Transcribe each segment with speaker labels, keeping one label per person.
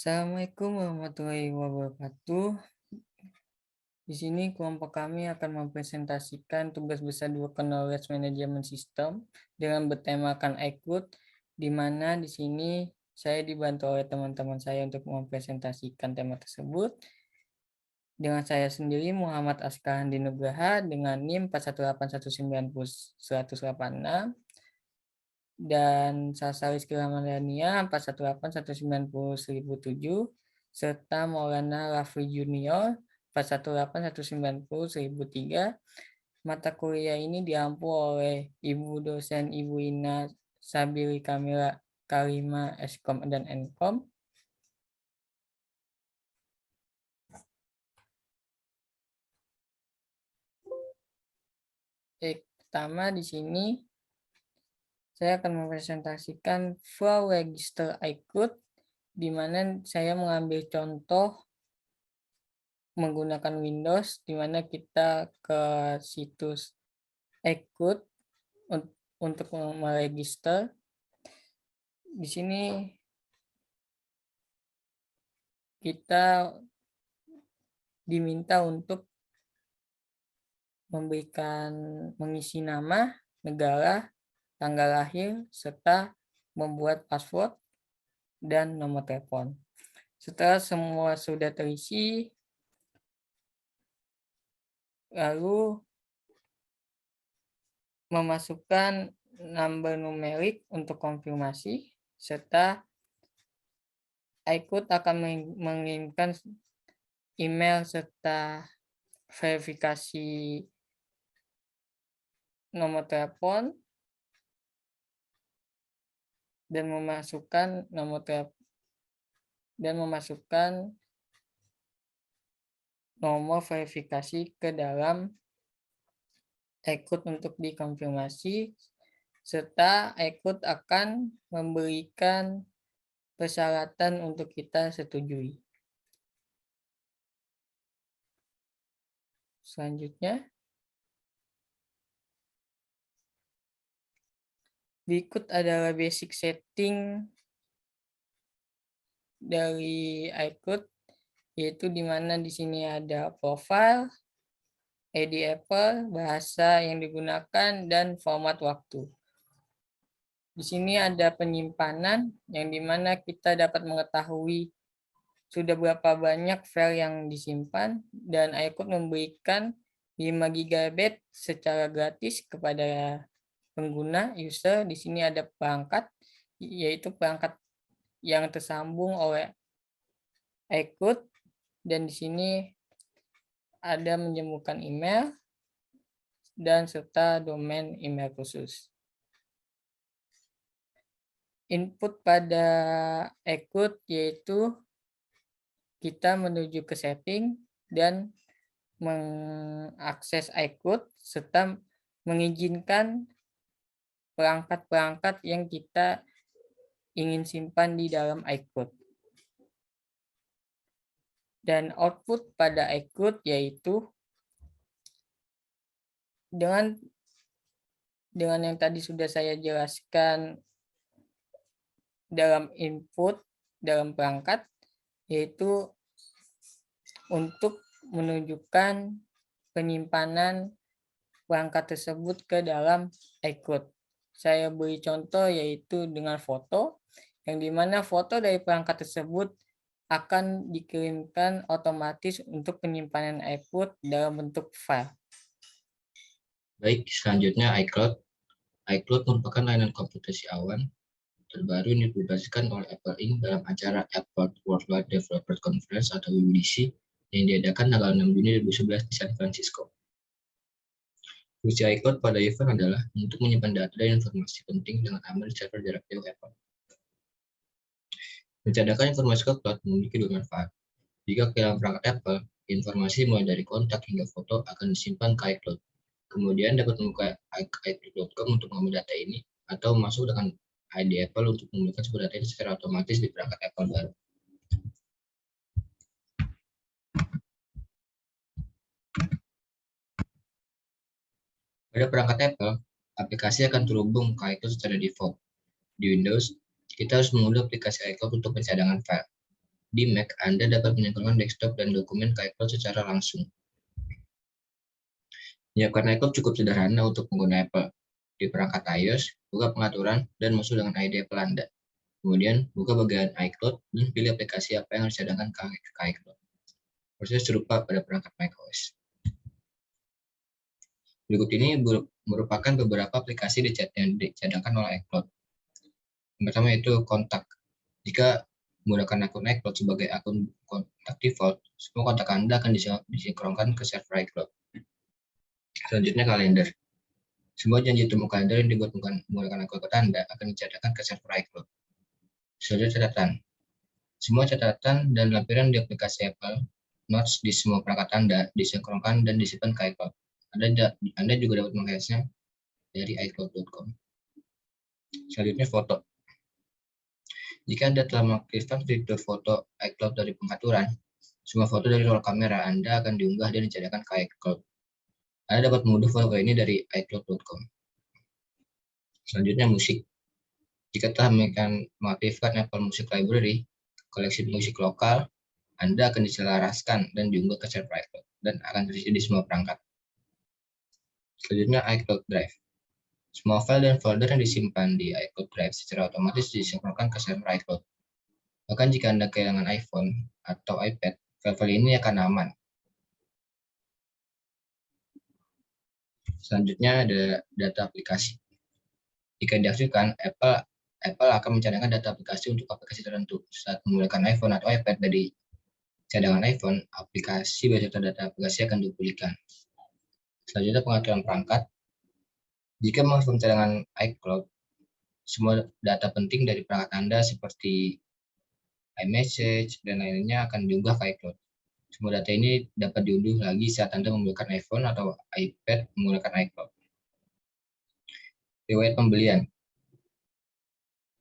Speaker 1: Assalamualaikum warahmatullahi wabarakatuh. Di sini kelompok kami akan mempresentasikan tugas besar 2 Knowledge Management System dengan bertemakan iCloud, di mana di sini saya dibantu oleh teman-teman saya untuk mempresentasikan tema tersebut. Dengan saya sendiri Muhammad Askar Nugraha dengan NIM 418190186 dan Salsa Rizky Ramadhania 418190007 serta Maulana Rafli Junior 418190003. Mata kuliah ini diampu oleh Ibu dosen Ibu Ina Sabili Kamila Kalima Eskom dan Enkom. Pertama di sini saya akan mempresentasikan flow register iCloud, di mana saya mengambil contoh menggunakan Windows, di mana kita ke situs iCloud untuk meregister. Di sini kita diminta untuk mengisi nama, negara, tanggal lahir, serta membuat password dan nomor telepon. Setelah semua sudah terisi, lalu memasukkan number numerik untuk konfirmasi, serta iCloud akan mengirimkan email serta verifikasi nomor telepon dan memasukkan nomor verifikasi ke dalam iCloud untuk dikonfirmasi, serta iCloud akan memberikan persyaratan untuk kita setujui. Selanjutnya, berikut adalah basic setting dari iCloud, yaitu di mana di sini ada profile, ID Apple, bahasa yang digunakan, dan format waktu. Di sini ada penyimpanan yang dimana kita dapat mengetahui sudah berapa banyak file yang disimpan, dan iCloud memberikan 5 GB secara gratis kepada pengguna user. Di sini ada perangkat, yaitu perangkat yang tersambung oleh iCloud, dan di sini ada menyembuhkan email dan serta domain email khusus. Input pada iCloud yaitu kita menuju ke setting dan mengakses iCloud serta mengizinkan perangkat-perangkat yang kita ingin simpan di dalam iCloud. Dan output pada iCloud yaitu dengan yang tadi sudah saya jelaskan dalam input dalam perangkat, yaitu untuk menunjukkan penyimpanan perangkat tersebut ke dalam iCloud. Saya beri contoh yaitu dengan foto, yang dimana foto dari perangkat tersebut akan dikirimkan otomatis untuk penyimpanan iCloud dalam bentuk file.
Speaker 2: Baik, selanjutnya iCloud. iCloud merupakan layanan komputasi awan terbaru yang dipublikasikan oleh Apple Inc. dalam acara Apple Worldwide Developers Conference atau WWDC yang diadakan tanggal 6 Juni 2011 di San Francisco. Fungsi iCloud pada event adalah untuk menyimpan data dan informasi penting dengan aman di server jarak jauh Apple. Mencadangkan informasi ke cloud memiliki dua manfaat. Jika kehilangan perangkat Apple, informasi mulai dari kontak hingga foto akan disimpan ke iCloud. Kemudian dapat membuka iCloud.com untuk mengambil data ini, atau masuk dengan ID Apple untuk memulihkan sumber data ini secara otomatis di perangkat Apple baru. Pada perangkat Apple, aplikasi akan terhubung ke iCloud secara default. Di Windows, kita harus mengunduh aplikasi iCloud untuk pencadangan file. Di Mac, Anda dapat menyinkronkan desktop dan dokumen ke iCloud secara langsung. Menyiapkan iCloud cukup sederhana untuk pengguna Apple. Di perangkat iOS, buka pengaturan dan masuk dengan ID Apple Anda. Kemudian, buka bagian iCloud dan pilih aplikasi apa yang harus dicadangkan ke iCloud. Proses serupa pada perangkat macOS. Berikut ini merupakan beberapa aplikasi yang dicadangkan oleh iCloud. Yang pertama yaitu kontak. Jika menggunakan akun iCloud sebagai akun kontak default, semua kontak Anda akan disinkronkan ke server iCloud. Selanjutnya kalender. Semua janji temu kalender yang dibuat menggunakan akun Anda akan dicadangkan ke server iCloud. Selanjutnya catatan. Semua catatan dan lampiran di aplikasi Apple Notes di semua perangkat Anda disinkronkan dan disimpan ke iCloud. Anda juga dapat mengaksesnya dari iCloud.com. Selanjutnya foto. Jika Anda telah mengaktifkan fitur foto iCloud dari pengaturan, semua foto dari roll kamera Anda akan diunggah dan dicadangkan ke iCloud. Anda dapat mengunduh foto ini dari iCloud.com. Selanjutnya musik. Jika telah mengaktifkan Apple Music Library, koleksi musik lokal, Anda akan diselaraskan dan diunggah ke server iCloud dan akan tersedia di semua perangkat. Selanjutnya iCloud Drive. Semua file dan folder yang disimpan di iCloud Drive secara otomatis disinkronkan ke server iCloud. Bahkan jika Anda kehilangan iPhone atau iPad, file-file ini akan aman. Selanjutnya ada data aplikasi. Jika diaktifkan, Apple akan mencadangkan data aplikasi untuk aplikasi tertentu. Saat menggunakan iPhone atau iPad dari cadangan iPhone, aplikasi beserta data aplikasi akan dipulihkan. Selanjutnya pengaturan perangkat. Jika mengaktifkan cadangan iCloud, semua data penting dari perangkat Anda seperti iMessage dan lainnya akan diunggah ke iCloud. Semua data ini dapat diunduh lagi saat Anda menggunakan iPhone atau iPad menggunakan iCloud. Riwayat pembelian.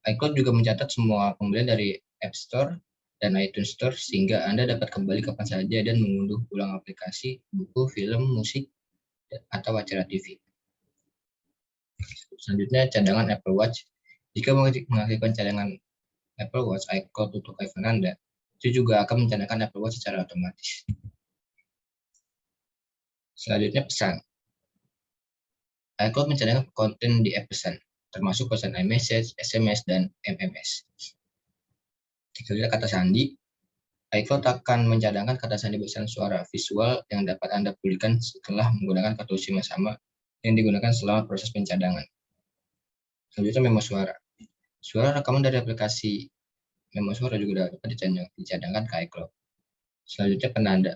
Speaker 2: iCloud juga mencatat semua pembelian dari App Store dan iTunes Store sehingga Anda dapat kembali kapan saja dan mengunduh ulang aplikasi, buku, film, musik, atau acara TV. Selanjutnya cadangan Apple Watch. Jika mengaktifkan cadangan Apple Watch iCloud untuk iPhone Anda, itu juga akan mencadangkan Apple Watch secara otomatis. Selanjutnya pesan. iCloud mencadangkan konten di app pesan, termasuk pesan iMessage, SMS, dan MMS. Selanjutnya kata sandi. iCloud akan mencadangkan kata sandi pesan suara visual yang dapat Anda pulihkan setelah menggunakan kartu SIM yang sama yang digunakan selama proses pencadangan. Selanjutnya memo suara. Suara rekaman dari aplikasi memo suara juga dapat dicadangkan ke iCloud. Selanjutnya penanda.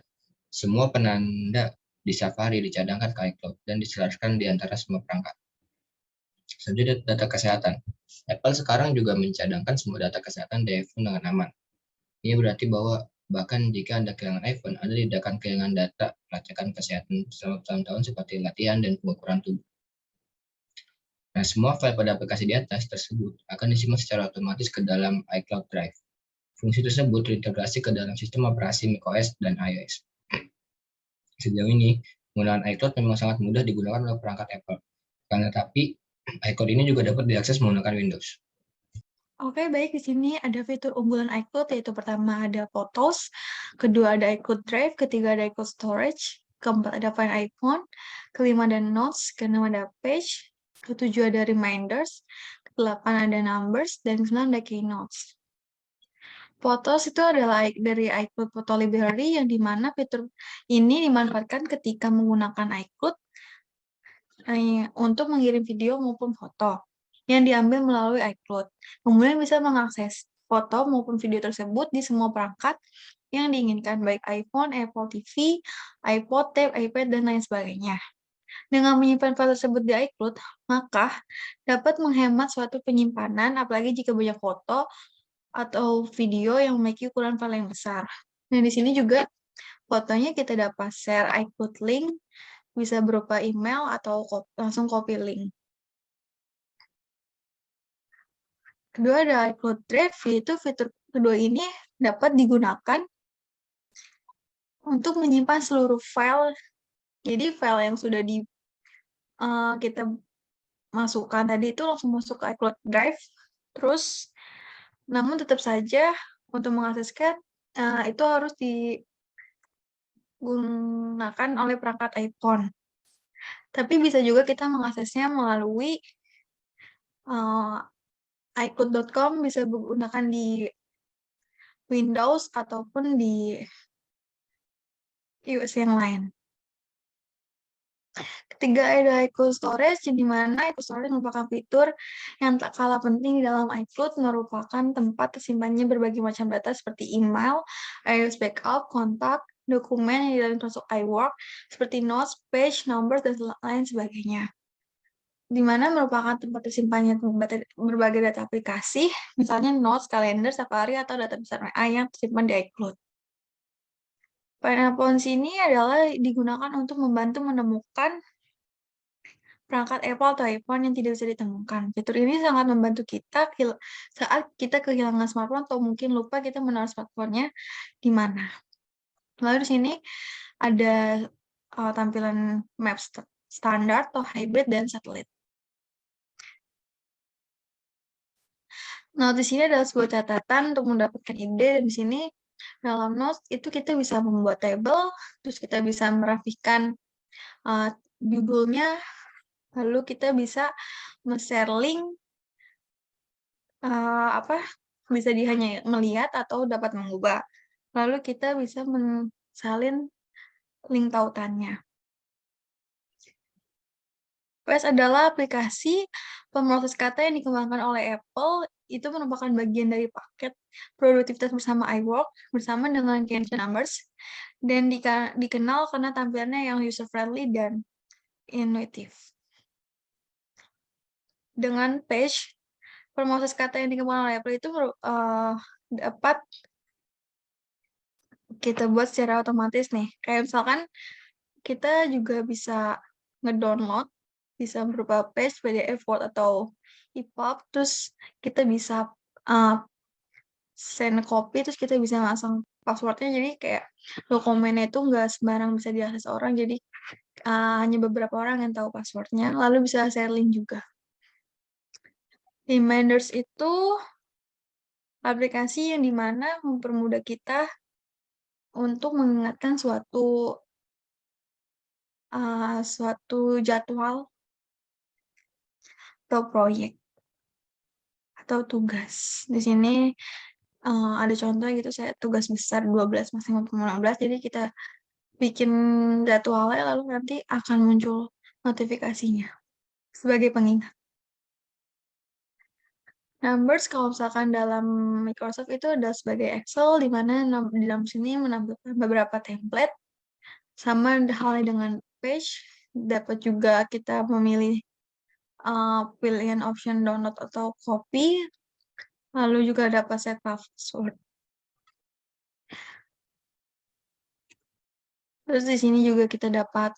Speaker 2: Semua penanda di Safari dicadangkan ke iCloud dan diselaraskan di antara semua perangkat. Selanjutnya data kesehatan. Apple sekarang juga mencadangkan semua data kesehatan di iPhone dengan aman. Ini berarti bahwa bahkan jika Anda kehilangan iPhone, Anda tidak akan kehilangan data pelacakan kesehatan selama tahun-tahun seperti latihan dan pengukuran tubuh. Nah, semua file pada aplikasi di atas tersebut akan disimpan secara otomatis ke dalam iCloud Drive. Fungsi tersebut terintegrasi ke dalam sistem operasi macOS dan iOS. Sejauh ini, penggunaan iCloud memang sangat mudah digunakan oleh perangkat Apple. Karena tapi, iCloud ini juga dapat diakses menggunakan Windows.
Speaker 3: Oke, baik. Di sini ada fitur unggulan iCloud, yaitu pertama ada Photos, kedua ada iCloud Drive, ketiga ada iCloud Storage, keempat ada Find iPhone, kelima ada Notes, keenam ada Page, ketujuh ada Reminders, kedelapan ada Numbers, dan kesembilan ada Keynotes. Photos itu adalah dari iCloud Photo Library yang dimana fitur ini dimanfaatkan ketika menggunakan iCloud untuk mengirim video maupun foto yang diambil melalui iCloud. Kemudian bisa mengakses foto maupun video tersebut di semua perangkat yang diinginkan, baik iPhone, Apple TV, iPod, Tab, iPad, dan lain sebagainya. Dengan menyimpan file tersebut di iCloud, maka dapat menghemat suatu penyimpanan, apalagi jika banyak foto atau video yang memiliki ukuran file yang besar. Nah, di sini juga fotonya kita dapat share iCloud link, bisa berupa email atau langsung copy link. Kedua ada iCloud Drive, yaitu fitur kedua ini dapat digunakan untuk menyimpan seluruh file. Jadi file yang sudah kita masukkan tadi itu langsung masuk ke iCloud Drive. Terus, namun tetap saja untuk mengakseskan itu harus digunakan oleh perangkat iPhone. Tapi bisa juga kita mengaksesnya melalui iCloud.com, bisa digunakan di Windows ataupun di iOS yang lain. Ketiga ada iCloud Storage, di mana iCloud Storage merupakan fitur yang tak kalah penting di dalam iCloud, merupakan tempat tersimpannya berbagai macam data seperti email, iOS backup, kontak, dokumen yang dalam termasuk iWork, seperti notes, page, numbers, dan lain sebagainya. Di mana merupakan tempat tersimpannya berbagai data aplikasi, misalnya notes, kalender, Safari, atau data besar WA yang tersimpan di iCloud. Pineapple ini adalah digunakan untuk membantu menemukan perangkat Apple atau iPhone yang tidak bisa ditemukan. Fitur ini sangat membantu kita saat kita kehilangan smartphone atau mungkin lupa kita menaruh smartphone-nya di mana. Lalu di sini ada tampilan map standar atau hybrid dan satelit. Nah, di sini adalah sebuah catatan untuk mendapatkan ide. Dan di sini dalam notes itu kita bisa membuat table, terus kita bisa merapikan judulnya, lalu kita bisa share link, bisa hanya melihat atau dapat mengubah. Lalu kita bisa mensalin link tautannya. Paste adalah aplikasi pemroses kata yang dikembangkan oleh Apple. Itu merupakan bagian dari paket produktivitas bersama iWork bersama dengan Kensho Numbers, dan dikenal karena tampilannya yang user friendly dan intuitif. Dengan Page, pemroses kata yang dikembangkan oleh Apple itu dapat kita buat secara otomatis nih. Kayak misalkan kita juga bisa ngedownload, bisa berupa Page, PDF, Word, atau EPUB, terus kita bisa send copy, terus kita bisa masang passwordnya, jadi kayak dokumennya itu nggak sembarang bisa diakses orang, jadi hanya beberapa orang yang tahu passwordnya, lalu bisa share link juga. Reminders itu aplikasi yang dimana mempermudah kita untuk mengingatkan suatu jadwal atau proyek atau tugas. Di sini ada contoh gitu, saya tugas besar 12 maksimal 15, jadi kita bikin jadwalnya lalu nanti akan muncul notifikasinya sebagai pengingat. Numbers kalau misalkan dalam Microsoft itu ada sebagai Excel, di mana di dalam sini menampilkan beberapa template, sama halnya dengan Page, dapat juga kita memilih pilihan option download atau copy, lalu juga dapat set password. Terus di sini juga kita dapat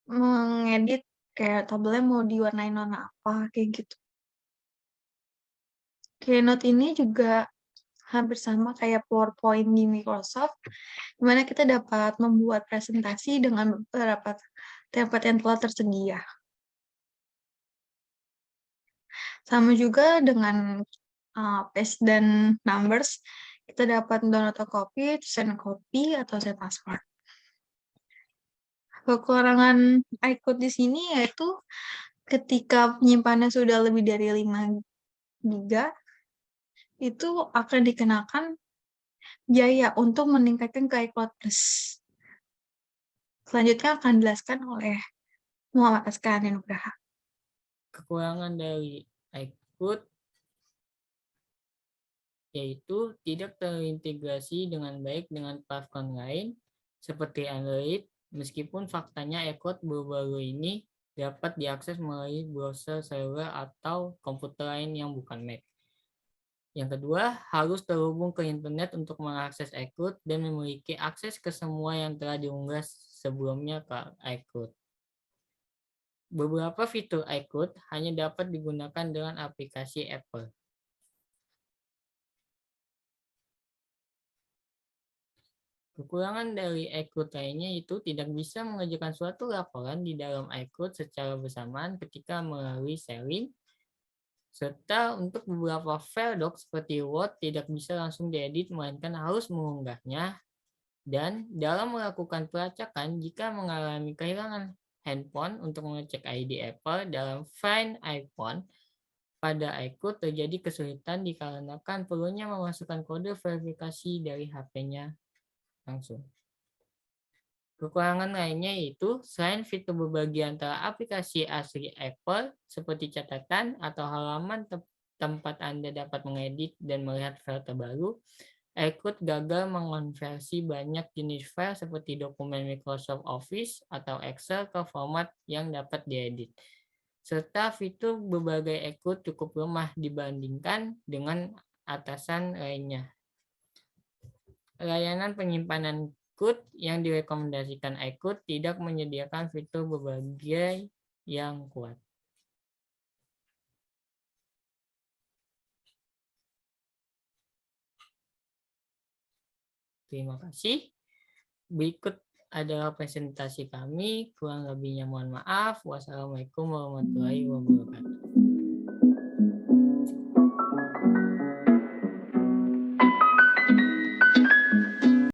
Speaker 3: mengedit kayak tabelnya mau diwarnain warna apa, kayak gitu. Keynote ini juga hampir sama kayak PowerPoint di Microsoft, di mana kita dapat membuat presentasi dengan beberapa template yang telah tersedia. Sama juga dengan Page dan Numbers, kita dapat download atau copy, send copy, atau set password. Kekurangan iCloud di sini yaitu ketika penyimpanannya sudah lebih dari 5 GB, itu akan dikenakan biaya untuk meningkatkan ke iCloud Plus. Selanjutnya akan dijelaskan oleh Muhammad Askan Nugraha.
Speaker 1: Kekurangan dari iCloud yaitu tidak terintegrasi dengan baik dengan platform lain seperti Android, meskipun faktanya iCloud baru-baru ini dapat diakses melalui browser seluler atau komputer lain yang bukan Mac. Yang kedua, harus terhubung ke internet untuk mengakses iCloud dan memiliki akses ke semua yang telah diunggah sebelumnya ke iCloud. Beberapa fitur iCloud hanya dapat digunakan dengan aplikasi Apple. Kekurangan dari iCloud lainnya itu tidak bisa mengerjakan suatu laporan di dalam iCloud secara bersamaan ketika melalui sharing. Serta untuk beberapa file doc seperti Word tidak bisa langsung diedit, melainkan harus mengunggahnya. Dan dalam melakukan pelacakan, jika mengalami kehilangan handphone untuk mengecek ID Apple dalam Find iPhone, pada iCloud terjadi kesulitan dikarenakan perlunya memasukkan kode verifikasi dari HP-nya langsung. Kekurangan lainnya yaitu selain fitur berbagi antara aplikasi asli Apple seperti catatan atau halaman tempat Anda dapat mengedit dan melihat file terbaru, iCloud gagal mengonversi banyak jenis file seperti dokumen Microsoft Office atau Excel ke format yang dapat diedit. Serta fitur berbagai iCloud cukup lemah dibandingkan dengan atasan lainnya. Layanan penyimpanan cloud yang direkomendasikan iCloud tidak menyediakan fitur berbagai yang kuat. Terima kasih. Berikut adalah presentasi kami. Kurang lebihnya mohon maaf. Wassalamualaikum warahmatullahi wabarakatuh.